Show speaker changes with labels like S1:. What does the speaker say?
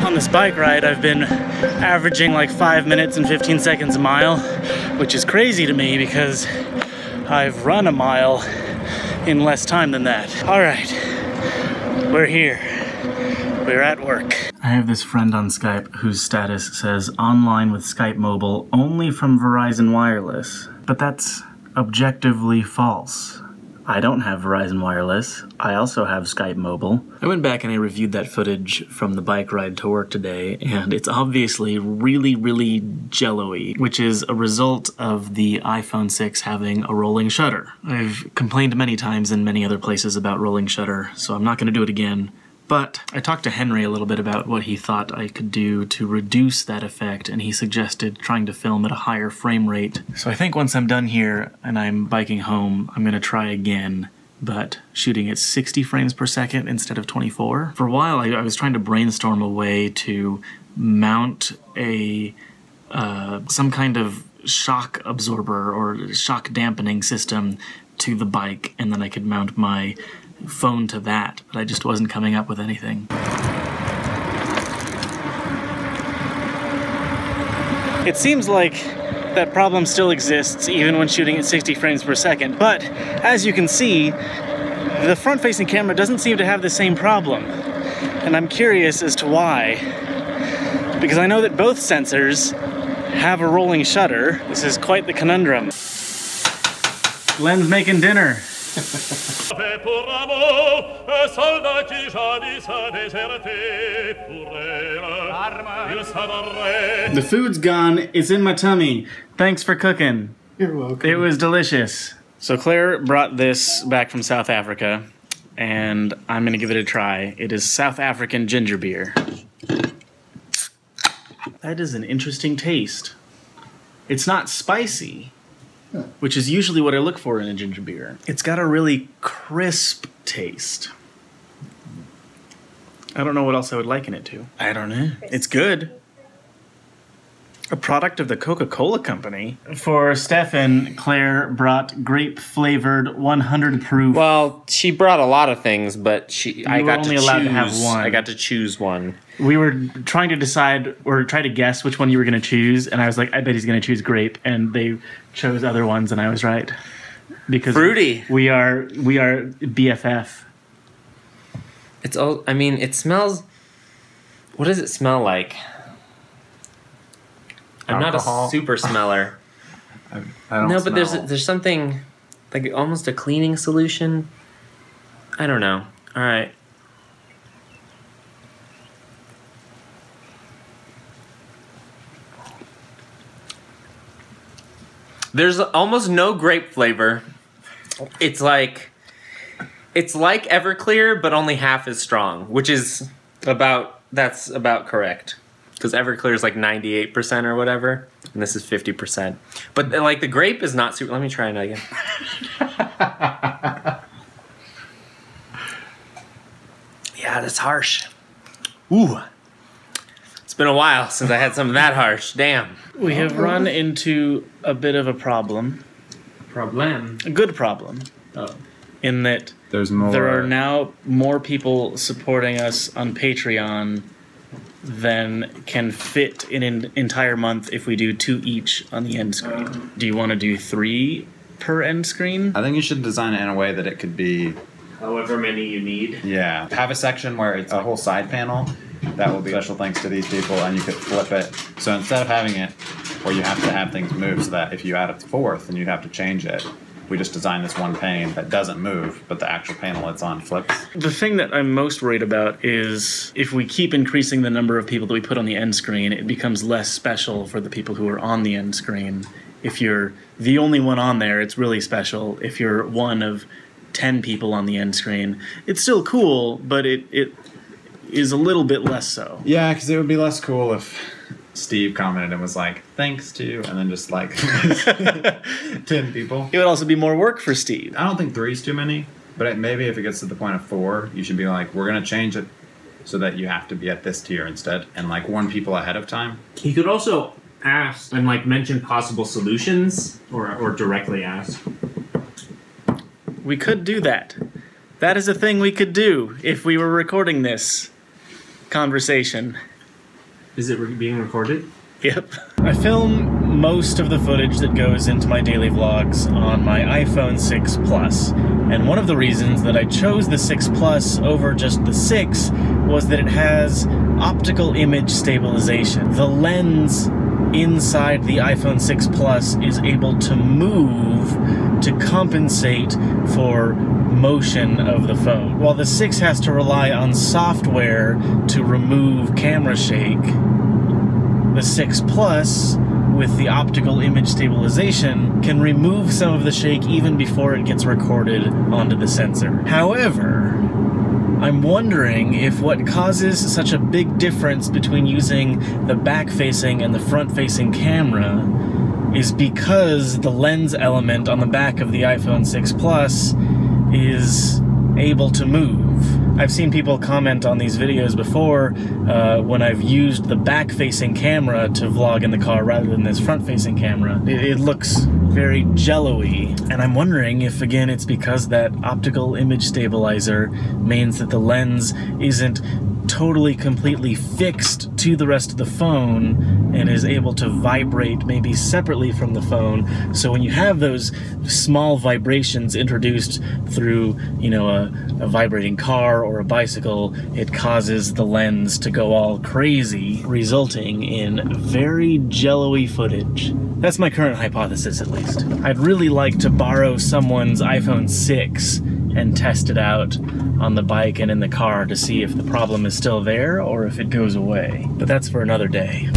S1: On this bike ride, I've been averaging like 5 minutes and 15 seconds a mile, which is crazy to me because I've run a mile in less time than that. All right, we're here. We're at work. I have this friend on Skype whose status says online with Skype Mobile only from Verizon Wireless, but that's objectively false. I don't have Verizon Wireless. I also have Skype Mobile. I went back and I reviewed that footage from the bike ride to work today, and it's obviously really jello-y, which is a result of the iPhone 6 having a rolling shutter. I've complained many times in many other places about rolling shutter, so I'm not going to do it again. But I talked to Henry a little bit about what he thought I could do to reduce that effect, and he suggested trying to film at a higher frame rate. So I think once I'm done here and I'm biking home, I'm gonna try again, but shooting at 60 frames per second instead of 24. For a while, I was trying to brainstorm a way to mount a some kind of shock absorber or shock dampening system to the bike, and then I could mount my phone to that, but I just wasn't coming up with anything. It seems like that problem still exists even when shooting at 60 frames per second, but as you can see, the front-facing camera doesn't seem to have the same problem, and I'm curious as to why, because I know that both sensors have a rolling shutter. This is quite the conundrum. Len's making dinner. The food's gone, it's in my tummy. Thanks for cooking.
S2: You're welcome.
S1: It was delicious. So Claire brought this back from South Africa, and I'm gonna give it a try. It is South African ginger beer. That is an interesting taste. It's not spicy, which is usually what I look for in a ginger beer. It's got a really crisp taste. I don't know what else I would liken it to. I don't know. It's good. A product of the Coca-Cola Company. For Stefan, Claire brought grape-flavored 100 proof.
S3: Well, she brought a lot of things, but I got
S1: only allowed to have one.
S3: I got to choose one.
S1: We were trying to decide, or try to guess which one you were going to choose, and I was like, I bet he's going to choose grape, and they chose other ones, and I was right. Because
S3: fruity.
S1: We are BFF.
S3: It's all. I mean, it smells. What does it smell like? I'm
S2: Alcohol.
S3: not a super smeller.
S2: I don't
S3: no, but
S2: smell.
S3: there's something like almost a cleaning solution. I don't know. All right. There's almost no grape flavor. It's like Everclear, but only half as strong, which is that's about correct. Because Everclear is like 98% or whatever, and this is 50%. But like the grape is not super. Let me try it again. Yeah, that's harsh. Ooh. It's been a while since I had something that harsh. Damn.
S1: We have run into a bit of a problem.
S3: Problem.
S1: A good problem.
S3: Oh.
S1: In that there are now more people supporting us on Patreon than can fit in an entire month if we do 2 each on the end screen. Do you want to do 3 per end screen?
S2: I think you should design it in a way that it could be...
S3: However many you need.
S2: Yeah. Have a section where it's a whole side panel that will be special thanks to these people, and you could flip it. So instead of having it where you have to have things move so that if you add a 4th and you have to change it, we just design this one pane that doesn't move, but the actual panel it's on flips.
S1: The thing that I'm most worried about is if we keep increasing the number of people that we put on the end screen, it becomes less special for the people who are on the end screen. If you're the only one on there, it's really special. If you're one of 10 people on the end screen, it's still cool, but it is a little bit less so.
S2: Yeah, because it would be less cool if Steve commented and was like, thanks to, and then just like 10 people.
S1: It would also be more work for Steve.
S2: I don't think 3 is too many, but maybe if it gets to the point of 4, you should be like, we're going to change it so that you have to be at this tier instead, and like warn people ahead of time.
S4: You could also ask and like mention possible solutions or directly ask.
S1: We could do that. That is a thing we could do if we were recording this conversation.
S4: Is it being recorded?
S1: Yep. I film most of the footage that goes into my daily vlogs on my iPhone 6 Plus. And one of the reasons that I chose the 6 Plus over just the 6 was that it has optical image stabilization. The lens inside the iPhone 6 Plus is able to move to compensate for motion of the phone. While the 6 has to rely on software to remove camera shake, the 6 Plus, with the optical image stabilization, can remove some of the shake even before it gets recorded onto the sensor. However, I'm wondering if what causes such a big difference between using the back-facing and the front-facing camera is because the lens element on the back of the iPhone 6 Plus is able to move. I've seen people comment on these videos before when I've used the back-facing camera to vlog in the car rather than this front-facing camera. It looks very jello-y, and I'm wondering if, again, it's because that optical image stabilizer means that the lens isn't totally completely fixed to the rest of the phone and is able to vibrate maybe separately from the phone. So when you have those small vibrations introduced through, you know, a vibrating car or a bicycle, it causes the lens to go all crazy, resulting in very jello-y footage. That's my current hypothesis, at least. I'd really like to borrow someone's iPhone 6 and test it out on the bike and in the car to see if the problem is still there or if it goes away. But that's for another day.